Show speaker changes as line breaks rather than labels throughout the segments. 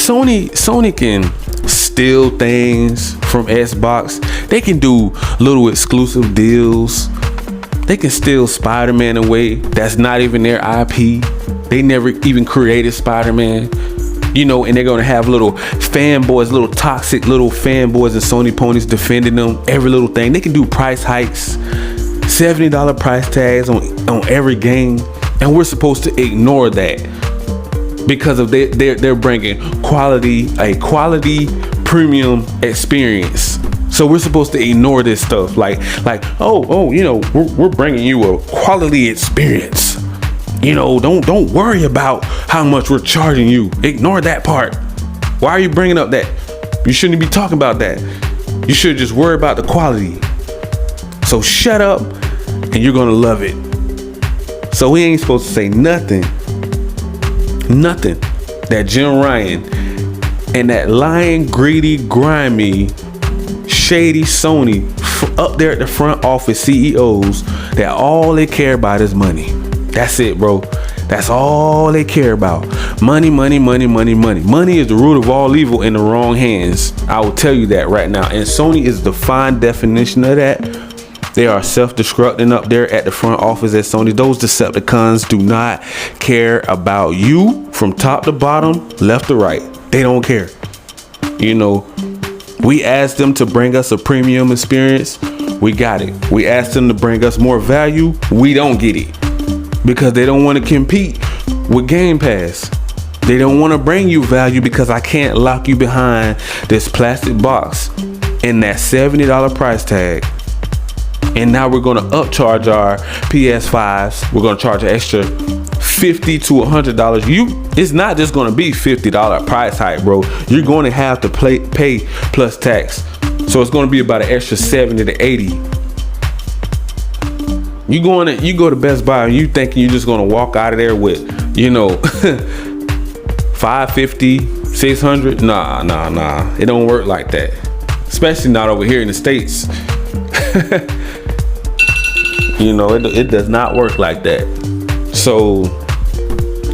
Sony can steal things from Xbox. They can do little exclusive deals. They can steal Spider-Man away. That's not even their IP. They never even created Spider-Man. You know, and they're gonna have little fanboys, little toxic little fanboys and Sony ponies defending them, every little thing. They can do price hikes, $70 price tags on every game, and we're supposed to ignore that because of they're bringing a quality premium experience. So we're supposed to ignore this stuff like oh, you know, we're bringing you a quality experience. You know, don't worry about how much we're charging you. Ignore that part. Why are you bringing up that? You shouldn't be talking about that. You should just worry about the quality. So shut up and you're gonna love it. So we ain't supposed to say nothing that Jim Ryan and that lying, greedy, grimy, shady Sony up there at the front office CEOs, that all they care about is money. That's it, bro. That's all they care about. Money, money, money, money, money. Money is the root of all evil in the wrong hands. I will tell you that right now. And Sony is the fine definition of that. They are self-destructing up there at the front office at Sony. Those Decepticons do not care about you from top to bottom, left to right. They don't care. You know, we asked them to bring us a premium experience. We got it. We asked them to bring us more value. We don't get it. Because they don't want to compete with Game Pass. They don't want to bring you value because I can't lock you behind this plastic box and that $70 price tag. And now we're going to upcharge our PS5s. We're going to charge an extra $50 to $100. It's not just going to be $50 price hike, bro. You're going to have to pay plus tax. So it's going to be about an extra $70 to $80. You go to Best Buy and you thinking you're just gonna walk out of there with, you know, $550, $600. Nah. It don't work like that. Especially not over here in the States. You know, it does not work like that. So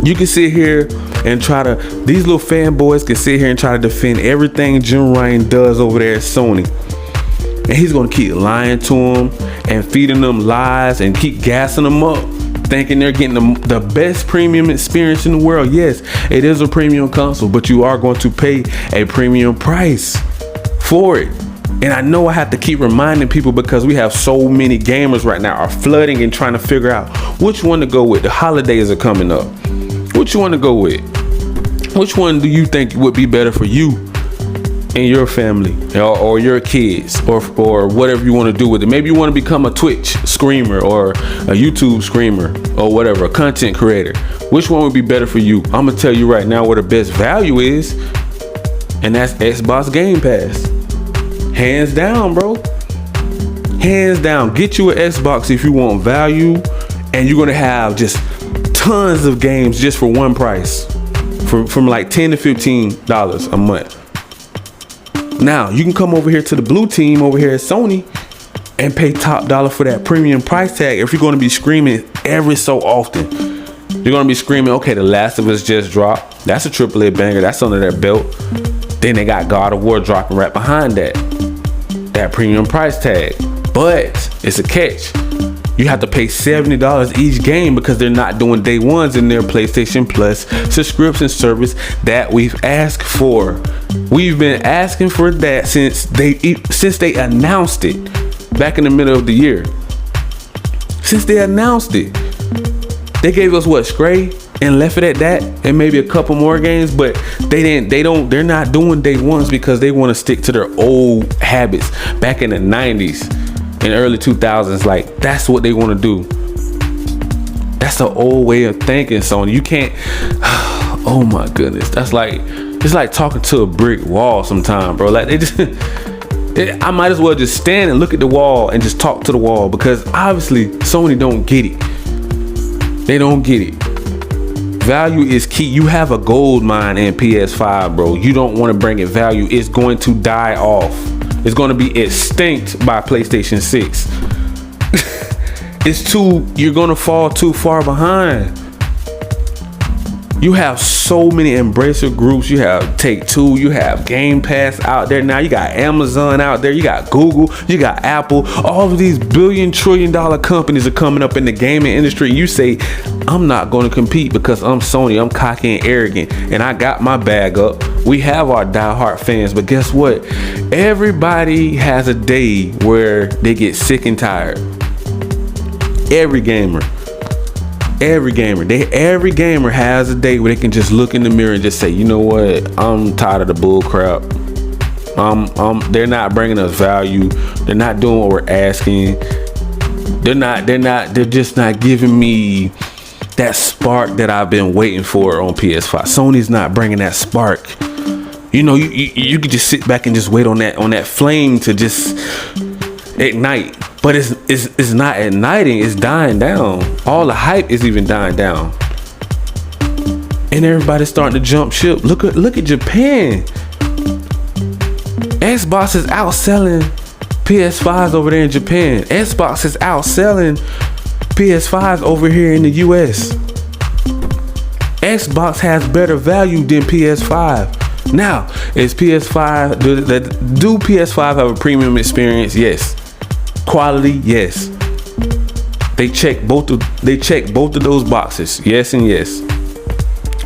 you can sit here and these little fanboys can sit here and try to defend everything Jim Ryan does over there at Sony. And he's gonna keep lying to them and feeding them lies and keep gassing them up, thinking they're getting the best premium experience in the world. Yes, it is a premium console, but you are going to pay a premium price for it. And I know I have to keep reminding people because we have so many gamers right now are flooding and trying to figure out which one to go with. The holidays are coming up. Which one to go with? Which one do you think would be better for you and your family or your kids or whatever you want to do with it? Maybe you want to become a Twitch streamer or a YouTube streamer or whatever, a content creator. Which one would be better for you? I'm gonna tell you right now where the best value is, and that's Xbox Game Pass. Hands down, bro. Hands down. Get you an Xbox if you want value, and you're gonna have just tons of games just for one price, from like $10 to $15 a month. Now you can come over here to the blue team over here at Sony and pay top dollar for that premium price tag. If you're going to be screaming every so often, you're going to be screaming, okay, The Last of Us just dropped. That's a AAA banger. That's under their belt. Then they got God of War dropping right behind that premium price tag. But it's a catch. You have to pay $70 each game because they're not doing day ones in their PlayStation Plus subscription service that we've asked for. We've been asking for that since they announced it back in the middle of the year. Since they announced it, they gave us what, Stray, and left it at that, and maybe a couple more games. But they're not doing day ones because they want to stick to their old habits back in the 90s and early 2000s. Like, that's what they want to do. That's the old way of thinking, Sony. You can't. Oh my goodness, it's like talking to a brick wall sometimes, bro. Like I might as well just stand and look at the wall and just talk to the wall, because obviously Sony don't get it. They don't get it. Value is key. You have a gold mine in PS5, bro. You don't want to bring it value. It's going to die off. It's going to be extinct by PlayStation 6. You're going to fall too far behind. You have so so many embracer groups. You have Take-Two, you have Game Pass out there now, you got Amazon out there, you got Google, you got Apple. All of these billion trillion dollar companies are coming up in the gaming industry. You say, I'm not going to compete because I'm Sony, I'm cocky and arrogant, and I got my bag up. We have our diehard fans, but guess what? Everybody has a day where they get sick and tired. Every gamer has a day where they can just look in the mirror and just say, you know what? I'm tired of the bull crap. They're not bringing us value. They're not doing what we're asking. They're just not giving me that spark that I've been waiting for on PS5. Sony's not bringing that spark. You know, you could just sit back and just wait on that flame to just ignite. But it's not igniting, it's dying down. All the hype is even dying down. And everybody's starting to jump ship. Look at Japan. Xbox is outselling PS5s over there in Japan. Xbox is outselling PS5s over here in the US. Xbox has better value than PS5. Now, is PS5, do PS5 have a premium experience? Yes. Quality, yes. They check both of those boxes. Yes and yes.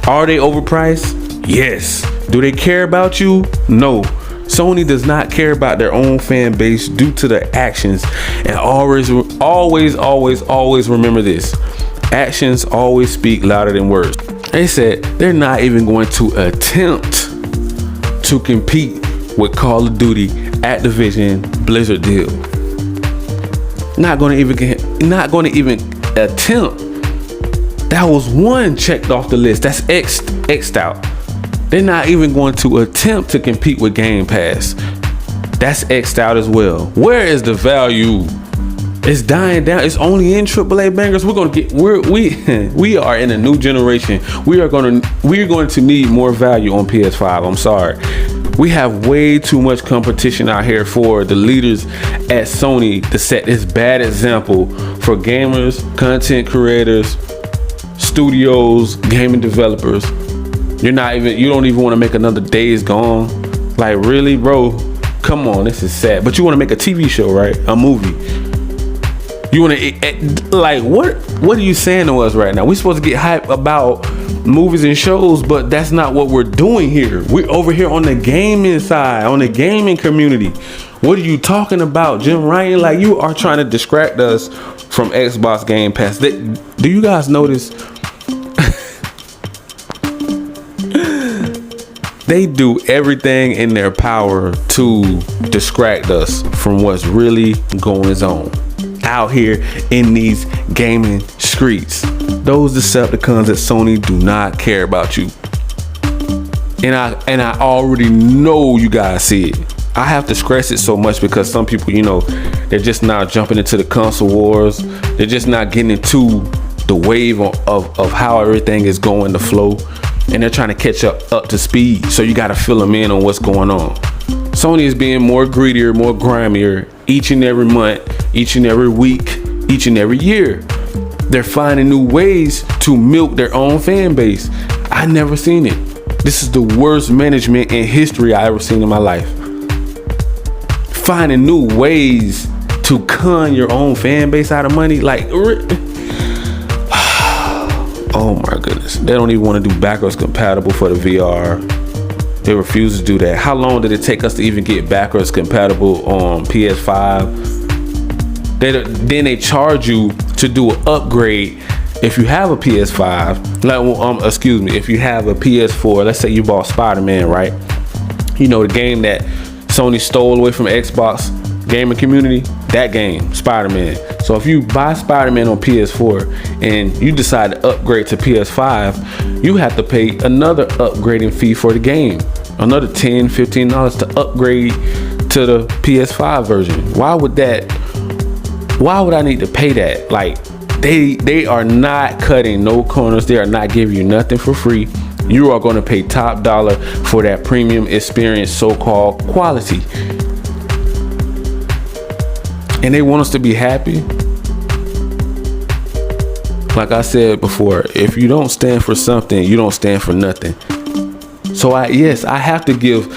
Are they overpriced? Yes. Do they care about you? No. Sony does not care about their own fan base due to their actions. And always remember this. Actions always speak louder than words. They said they're not even going to attempt to compete with Call of Duty Activision Blizzard deal. Not going to even attempt. That was one checked off the list. That's X'd out. They're not even going to attempt to compete with Game Pass. That's X'd out as well. Where is the value? It's dying down. It's only in AAA bangers. We are in a new generation. We're going to need more value on PS5. I'm sorry. We have way too much competition out here for the leaders at Sony to set this bad example for gamers, content creators, studios, gaming developers. You don't even want to make another Days Gone. Like, really, bro? Come on, this is sad. But you want to make a TV show, right? A movie. You want to, like, what are you saying to us right now? We're supposed to get hype about movies and shows, but that's not what we're doing here. We're over here on the gaming side, on the gaming community. What are you talking about, Jim Ryan? Like, you are trying to distract us from Xbox Game Pass. Do you guys notice? They do everything in their power to distract us from what's really going on out here in these gaming streets. Those Decepticons at Sony do not care about you. And I already know you guys see it. I have to stress it so much because some people, they're just not jumping into the console wars. They're just not getting into the wave of how everything is going to flow. And they're trying to catch up to speed. So you got to fill them in on what's going on. Sony is being more greedier, more grimier each and every month, each and every week, each and every year. They're finding new ways to milk their own fan base. I never seen it. This is the worst management in history I ever seen in my life. Finding new ways to con your own fan base out of money. Like, oh my goodness. They don't even want to do backwards compatible for the VR. They refuse to do that. How long did it take us to even get backwards compatible on PS5? Then they charge you to do an upgrade if you have a PS5. If you have a PS4, let's say you bought Spider-Man, right? The game that Sony stole away from Xbox gaming community, that game, Spider-Man. So if you buy Spider-Man on PS4 and you decide to upgrade to PS5, you have to pay another upgrading fee for the game. Another $10, $15 to upgrade to the PS5 version. Why would I need to pay that? Like, they are not cutting no corners. They are not giving you nothing for free. You are going to pay top dollar for that premium experience, so-called quality. And they want us to be happy. Like I said before, if you don't stand for something, you don't stand for nothing. So I have to give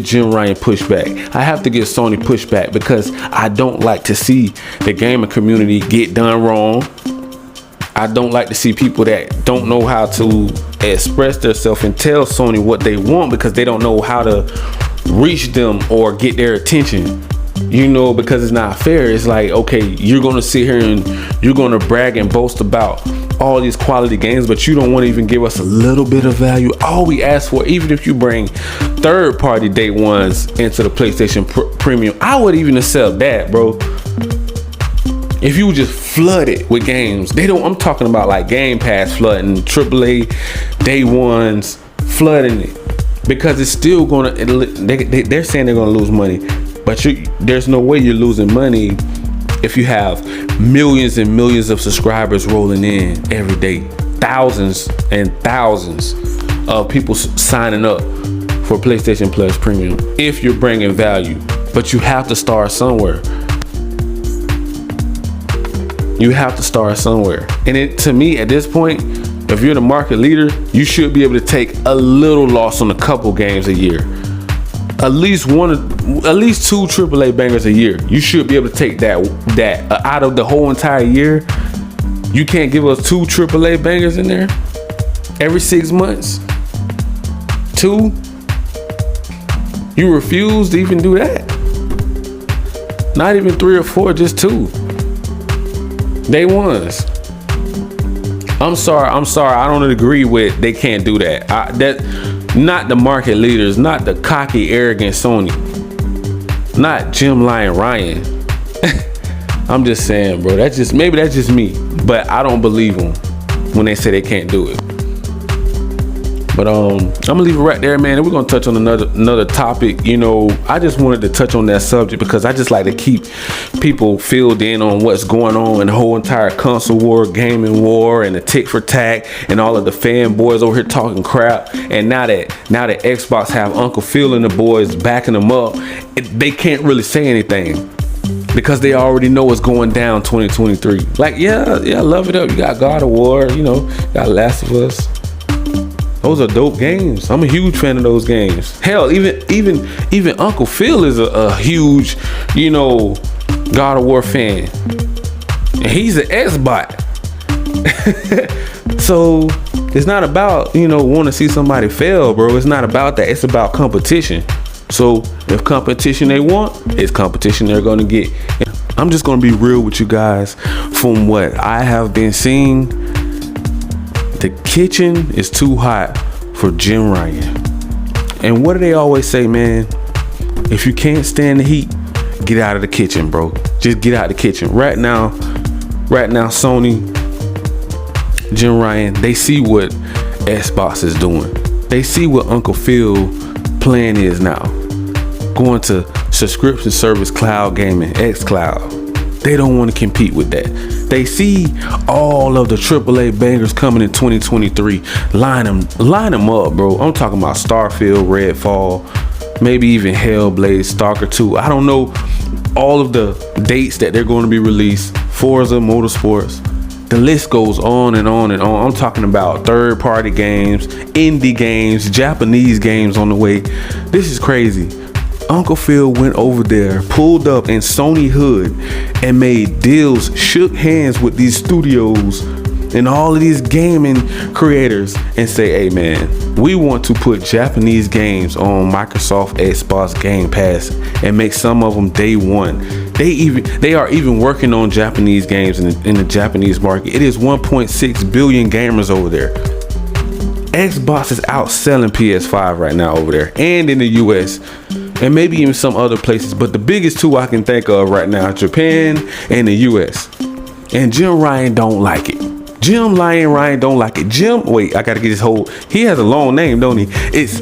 Jim Ryan pushback. I have to give Sony pushback because I don't like to see the gaming community get done wrong. I don't like to see people that don't know how to express themselves and tell Sony what they want because they don't know how to reach them or get their attention. You know, because it's not fair. It's like, okay, you're gonna sit here and you're gonna brag and boast about all these quality games, but you don't want to even give us a little bit of value. All we ask for, even if you bring third-party day ones into the PlayStation Premium, I would even accept that, bro. If you just flood it with games, I'm talking about like Game Pass flooding, AAA day ones flooding it, because it's still gonna. They're saying they're gonna lose money, but there's no way you're losing money if you have millions and millions of subscribers rolling in every day, thousands and thousands of people signing up for PlayStation Plus Premium. If you're bringing value, but you have to start somewhere. You have to start somewhere. And to me, at this point, if you're the market leader, you should be able to take a little loss on a couple games a year. At least two AAA bangers a year. You should be able to take that out of the whole entire year. You can't give us two AAA bangers in there every 6 months. 2. You refuse to even do that. Not even 3 or 4, just 2. Day ones. I'm sorry. I don't agree with they can't do that. Not the market leaders, not the cocky, arrogant Sony, not Jim Ryan. I'm just saying, bro. Maybe that's just me, but I don't believe them when they say they can't do it. But I'm gonna leave it right there, man. And we're gonna touch on another topic. You know, I just wanted to touch on that subject because I just like to keep people filled in on what's going on in the whole entire console war, gaming war, and the tick for tack, and all of the fanboys over here talking crap. And now that Xbox have Uncle Phil and the boys backing them up, they can't really say anything because they already know what's going down 2023. Like, yeah, love it up. You got God of War, you know, got Last of Us. Those are dope games. I'm a huge fan of those games. Hell, even Uncle Phil is a huge, you know, God of War fan. And he's an Xbot. So it's not about, you know, want to see somebody fail, bro. It's not about that. It's about competition. So if competition they want, it's competition they're going to get. I'm just going to be real with you guys. From what I have been seeing, the kitchen is too hot for Jim Ryan. And what do they always say, man? If you can't stand the heat, get out of the kitchen, bro. Just get out of the kitchen. Right now, Sony, Jim Ryan, they see what Xbox is doing. They see what Uncle Phil plan is now. Going to subscription service cloud gaming, xCloud. They don't want to compete with that. They see all of the AAA bangers coming in 2023. Line them up, bro. I'm talking about Starfield, Redfall, maybe even Hellblade, Stalker 2. I don't know all of the dates that they're going to be released. Forza Motorsports. The list goes on and on and on. I'm talking about third-party games, indie games, Japanese games on the way. This is crazy. Uncle Phil went over there, pulled up in Sony hood, and made deals, shook hands with these studios and all of these gaming creators and say, hey man, we want to put Japanese games on Microsoft Xbox Game Pass and make some of them day one. They are even working on Japanese games in the Japanese market. It is 1.6 billion gamers over there. Xbox is outselling PS5 right now over there and in the US. And maybe even some other places, but the biggest two I can think of right now, Japan and the US. And Jim Ryan don't like it. Ryan don't like it. Wait, I gotta get his whole, he has a long name, don't he? It's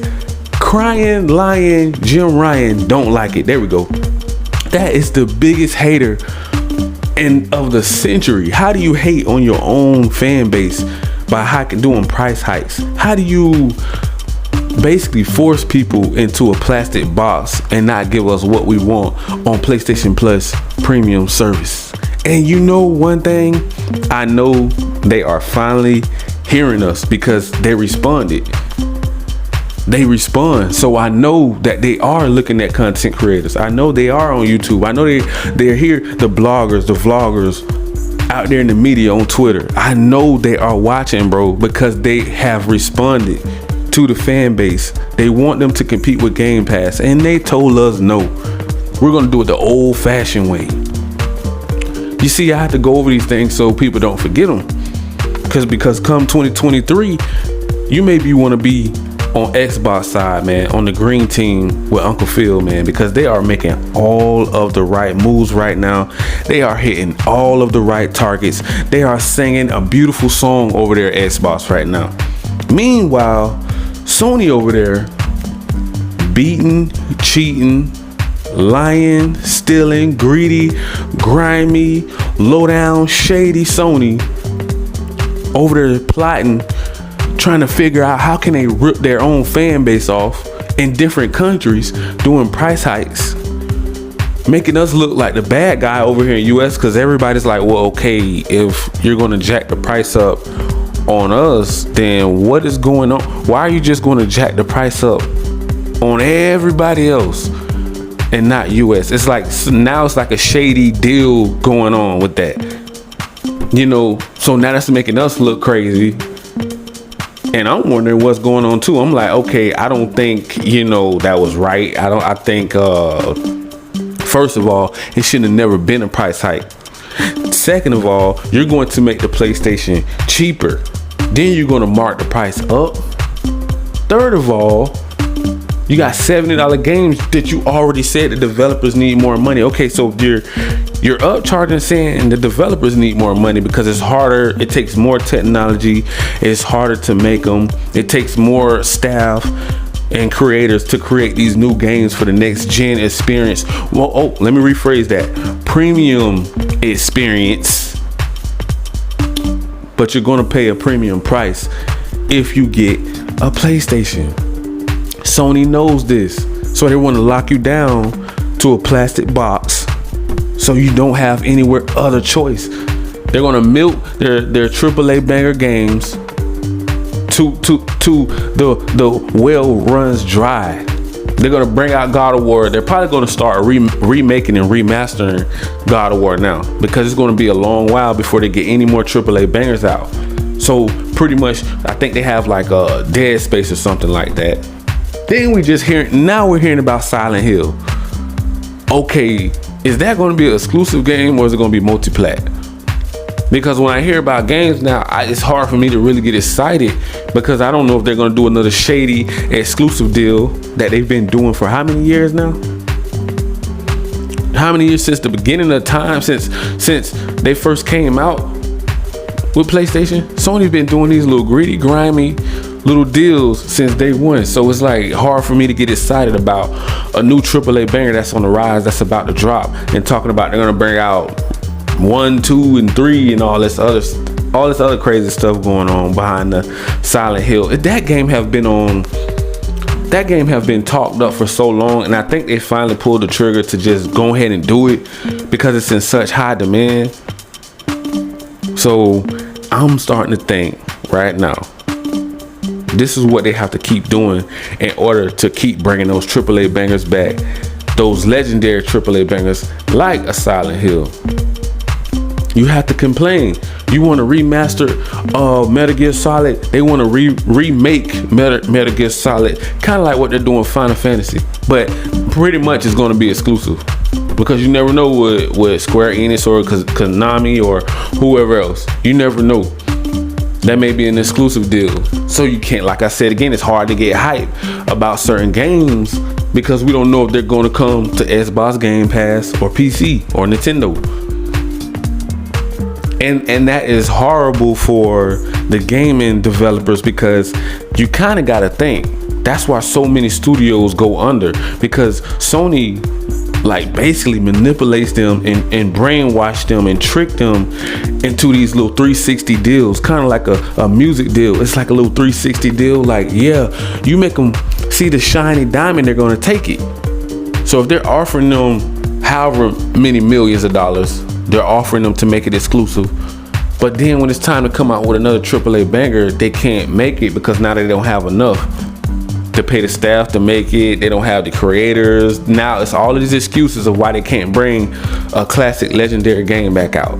Crying Lion Jim Ryan don't like it. There we go. That is the biggest hater of the century. How do you hate on your own fan base by doing price hikes? How do you basically force people into a plastic box and not give us what we want on PlayStation Plus Premium service? And you know one thing, I know they are finally hearing us because they responded. They respond. So I know that they are looking at content creators. I know they are on YouTube. I know they're here, the bloggers, the vloggers out there in the media on Twitter. I know they are watching, bro, because they have responded to the fan base. They want them to compete with Game Pass, and they told us no. We're gonna do it the old-fashioned way. You see, I have to go over these things so people don't forget them. Because come 2023, you maybe want to be on Xbox side, man, on the green team with Uncle Phil, man, because they are making all of the right moves right now. They are hitting all of the right targets. They are singing a beautiful song over there at Xbox right now. Meanwhile, Sony over there beating, cheating, lying, stealing, greedy, grimy, low down, shady Sony over there plotting, trying to figure out how can they rip their own fan base off in different countries, doing price hikes, making us look like the bad guy over here in US, because everybody's like, well, okay, if you're gonna jack the price up on us, then what is going on? Why are you just gonna jack the price up on everybody else and not US? It's like, now it's like a shady deal going on with that, you know. So now that's making us look crazy. And I'm wondering what's going on too. I'm like, okay, I don't think, you know, that was right. I think, first of all, it shouldn't have never been a price hike. Second of all, you're going to make the PlayStation cheaper. Then you're going to mark the price up. Third of all, you got $70 games that you already said the developers need more money. Okay, so you're upcharging, saying the developers need more money because it's harder. It takes more technology. It's harder to make them. It takes more staff and creators to create these new games for the next gen experience. Well, oh, let me rephrase that. Premium experience. But you're going to pay a premium price if you get a PlayStation. Sony knows this, so they want to lock you down to a plastic box so you don't have anywhere other choice. They're gonna milk their AAA banger games to the well runs dry. They're gonna bring out God of War. They're probably gonna start remaking and remastering God of War now, because it's gonna be a long while before they get any more AAA bangers out. So pretty much, I think they have like a Dead Space or something like that. Then we're hearing about Silent Hill. Okay, is that going to be an exclusive game or is it going to be multi-plat? Because when I hear about games now, it's hard for me to really get excited, because I don't know if they're going to do another shady exclusive deal that they've been doing for how many years now? How many years since the beginning of time, since they first came out with PlayStation? Sony's been doing these little greedy, grimy little deals since day one. So it's like hard for me to get excited about a new AAA banger that's on the rise, that's about to drop, and talking about they're gonna bring out 1, 2, and 3 and all this other crazy stuff going on behind the Silent Hill. That game have been talked up for so long, and I think they finally pulled the trigger to just go ahead and do it because it's in such high demand. So I'm starting to think right now, this is what they have to keep doing in order to keep bringing those AAA bangers back. Those legendary AAA bangers like a Silent Hill. You have to complain. You want to remaster Metal Gear Solid. They want to remake Metal Gear Solid. Kind of like what they're doing Final Fantasy. But pretty much it's going to be exclusive. Because you never know with Square Enix or Konami or whoever else. You never know. That may be an exclusive deal. So you can't, like I said again, it's hard to get hype about certain games because we don't know if they're going to come to Xbox Game Pass or PC or Nintendo. And that is horrible for the gaming developers, because you kind of got to think. That's why so many studios go under, because Sony like basically manipulates them and brainwash them and trick them into these little 360 deals, kind of like a music deal. It's like a little 360 deal. Like, yeah, you make them see the shiny diamond, they're going to take it. So if they're offering them however many millions of dollars, They're offering them to make it exclusive. But then when it's time to come out with another AAA banger, they can't make it because now they don't have enough to pay the staff to make it. They don't have the creators. Now it's all of these excuses of why they can't bring a classic legendary game back out.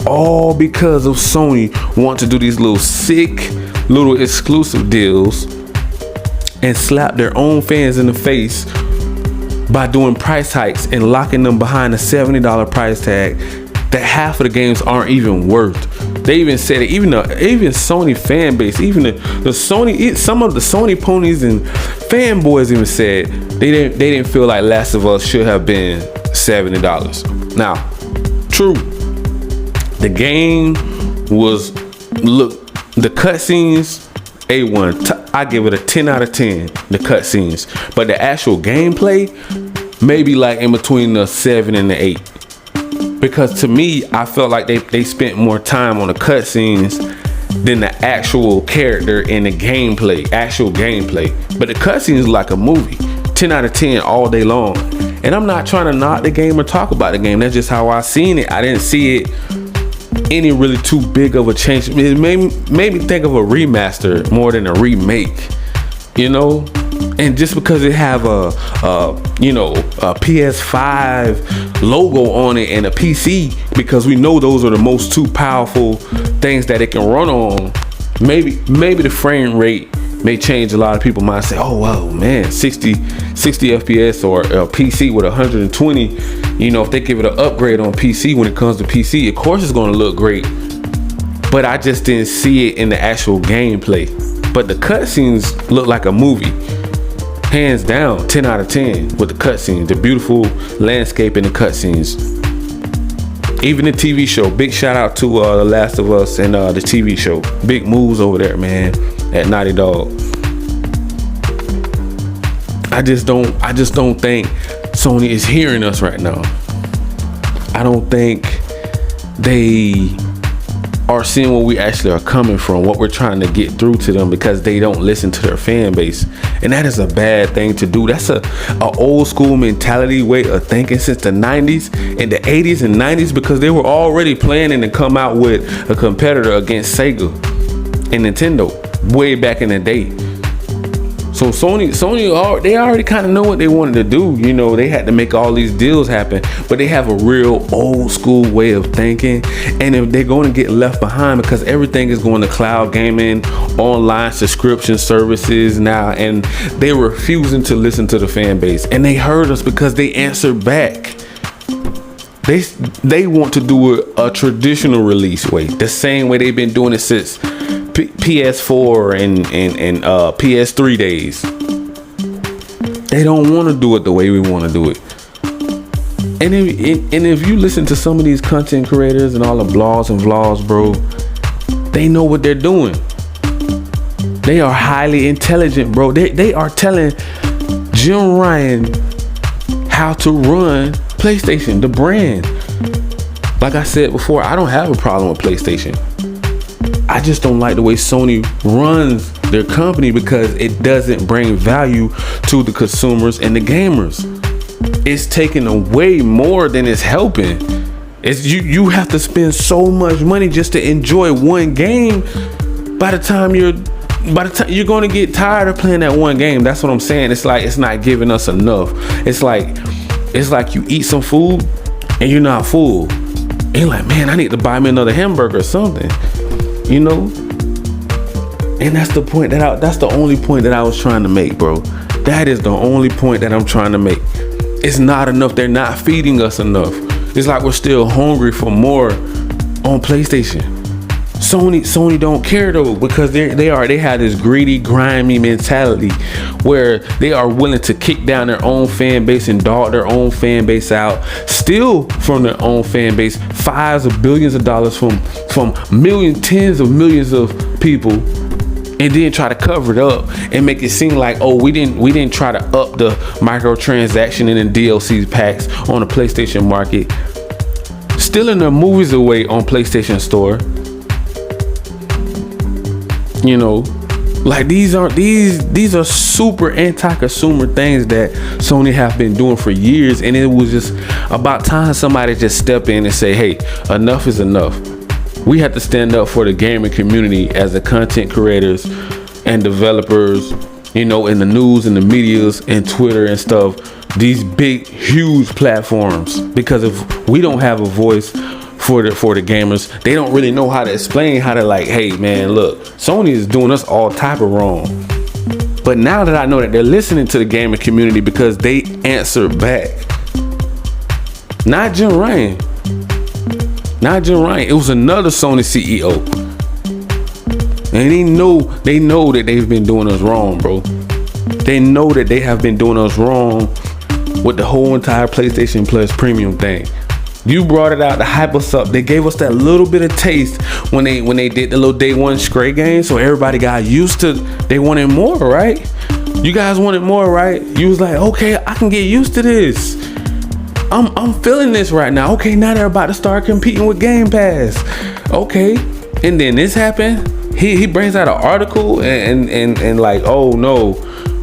All because of Sony want to do these little sick, little exclusive deals and slap their own fans in the face by doing price hikes and locking them behind a $70 price tag that half of the games aren't even worth. They even said it, even Sony fan base, even the Sony, some of the Sony ponies and fanboys even said they didn't feel like Last of Us should have been $70. Now, true, the game was, look, the cutscenes, A1. I give it a 10 out of 10, the cutscenes. But the actual gameplay, maybe like in between the 7 and the 8. Because to me, I felt like they spent more time on the cutscenes than the actual character in the gameplay, actual gameplay. But the cutscenes like a movie, 10 out of 10 all day long. And I'm not trying to knock the game or talk about the game. That's just how I seen it. I didn't see it any really too big of a change. It made me think of a remaster more than a remake, you know. And just because it have a PS5 logo on it and a PC, because we know those are the most two powerful things that it can run on, maybe the frame rate may change a lot of people's minds. Say, oh wow, man, 60 FPS or a PC with 120. You know, if they give it an upgrade on PC when it comes to PC, of course it's going to look great. But I just didn't see it in the actual gameplay. But the cutscenes look like a movie. Hands down, 10 out of 10 with the cutscenes, the beautiful landscape in the cutscenes. Even the TV show, big shout out to The Last of Us and the TV show. Big moves over there, man, at Naughty Dog. I just don't think Sony is hearing us right now. I don't think they are seeing where we actually are coming from, what we're trying to get through to them, because they don't listen to their fan base. And that is a bad thing to do. That's a old school mentality way of thinking since the 90s and the 80s and 90s, because they were already planning to come out with a competitor against Sega and Nintendo way back in the day. So Sony, they already kind of know what they wanted to do. You know, they had to make all these deals happen, but they have a real old school way of thinking. And if they're going to get left behind, because everything is going to cloud gaming, online subscription services now, and they're refusing to listen to the fan base. And they heard us because they answered back. They want to do a traditional release way, the same way they've been doing it since PS4 and PS3 days. They don't want to do it the way we want to do it. And if you listen to some of these content creators and all the blogs and vlogs, bro, they know what they're doing. They are highly intelligent, bro. They are telling Jim Ryan how to run PlayStation, the brand. Like I said before, I don't have a problem with PlayStation. I just don't like the way Sony runs their company, because it doesn't bring value to the consumers and the gamers. It's taking away more than it's helping. It's you have to spend so much money just to enjoy one game. By the time you're going to get tired of playing that one game. That's what I'm saying. It's like it's not giving us enough. It's like you eat some food and you're not full. And you're like, man, I need to buy me another hamburger or something. You know, and that's the only point that I was trying to make, bro. That is the only point that I'm trying to make. It's not enough. They're not feeding us enough. It's like we're still hungry for more on PlayStation. Sony don't care though, because they have this greedy, grimy mentality where they are willing to kick down their own fan base and dog their own fan base out, steal from their own fan base $5s of billions of dollars from millions, tens of millions of people, and then try to cover it up and make it seem like, oh, we didn't try to up the microtransaction and the DLC packs on the PlayStation market, stealing their movies away on PlayStation Store. You know, Like these are super anti-consumer things that Sony have been doing for years, and it was just about time somebody just step in and say, hey, enough is enough. We have to stand up for the gaming community as the content creators and developers, you know, in the news and the medias and Twitter and stuff, these big, huge platforms. Because if we don't have a voice for the gamers, they don't really know how to explain how to, like, hey man, look, Sony is doing us all type of wrong. But now that I know that they're listening to the gaming community because they answer back. Not Jim Ryan. It was another Sony CEO. And they know that they've been doing us wrong, bro. They know that they have been doing us wrong with the whole entire PlayStation Plus premium thing. You brought it out to hype us up. They gave us that little bit of taste when they did the little day one Stray game, so everybody got used to. They wanted more, right? You guys wanted more, right? You was like, okay, I can get used to this. I'm feeling this right now. Okay, now they're about to start competing with Game Pass. Okay, and then this happened. He brings out an article and like, oh no,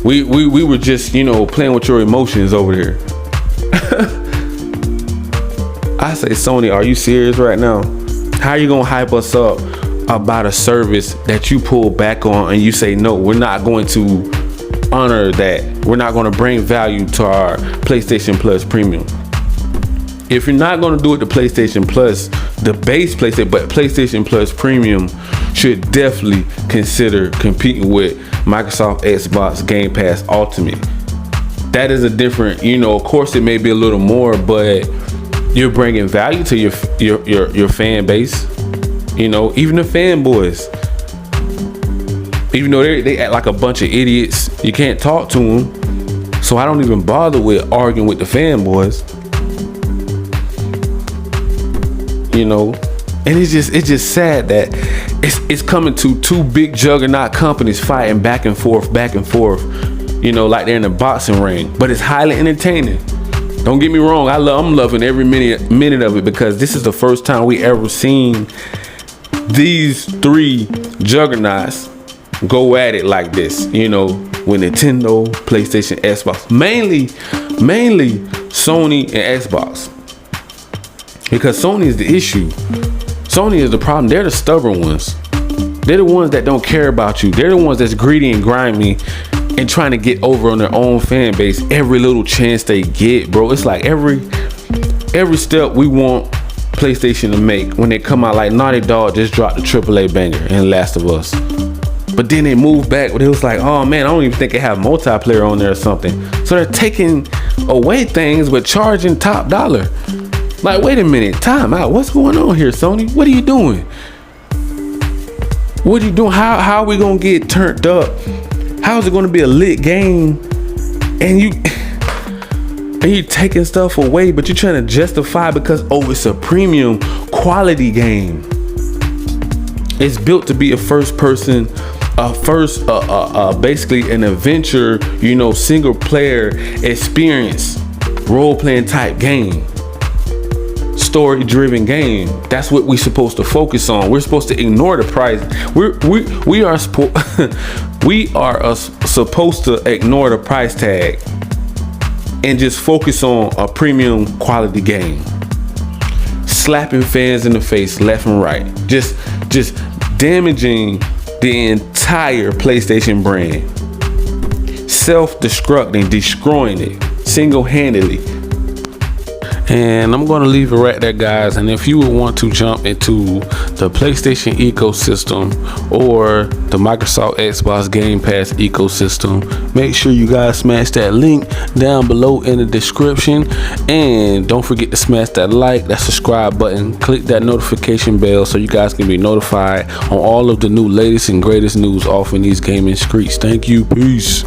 we were just, you know, playing with your emotions over here. I say, Sony, are you serious right now? How are you gonna hype us up about a service that you pull back on and you say, no, we're not going to honor that. We're not gonna bring value to our PlayStation Plus premium. If you're not gonna do it to PlayStation Plus, the base PlayStation, but PlayStation Plus premium should definitely consider competing with Microsoft Xbox Game Pass Ultimate. That is a different, you know, of course it may be a little more, but you're bringing value to your fan base. You know, even the fanboys, even though they act like a bunch of idiots, you can't talk to them. So I don't even bother with arguing with the fanboys. You know, and it's just sad that it's coming to two big juggernaut companies fighting back and forth, you know, like they're in a boxing ring. But it's highly entertaining. Don't get me wrong, I'm loving every minute of it, because this is the first time we ever seen these three juggernauts go at it like this, you know, with Nintendo, PlayStation, Xbox, mainly Sony and Xbox, because Sony is the issue. Sony is the problem. They're the stubborn ones. They're the ones that don't care about you. They're the ones that's greedy and grimy and trying to get over on their own fan base every little chance they get, bro. It's like every step we want PlayStation to make when they come out, like Naughty Dog just dropped the AAA banger in Last of Us. But then they moved back, but it was like, oh man, I don't even think they have multiplayer on there or something. So they're taking away things but charging top dollar. Like, wait a minute, time out. What's going on here, Sony? What are you doing? What are you doing? How are we gonna get turned up? How is it gonna be a lit game? And you're taking stuff away, but you're trying to justify because, oh, it's a premium quality game. It's built to be a basically an adventure, you know, single player experience, role playing type game, story driven game. That's what we're supposed to focus on. We're supposed to ignore the price. We are supposed to ignore the price tag and just focus on a premium quality game, slapping fans in the face left and right, just damaging the entire PlayStation brand, self-destructing, destroying it single-handedly. And I'm going to leave it right there, guys. And if you would want to jump into the PlayStation ecosystem or the Microsoft Xbox Game Pass ecosystem, make sure you guys smash that link down below in the description. And don't forget to smash that like, that subscribe button, click that notification bell so you guys can be notified on all of the new latest and greatest news off in these gaming streets. Thank you. Peace.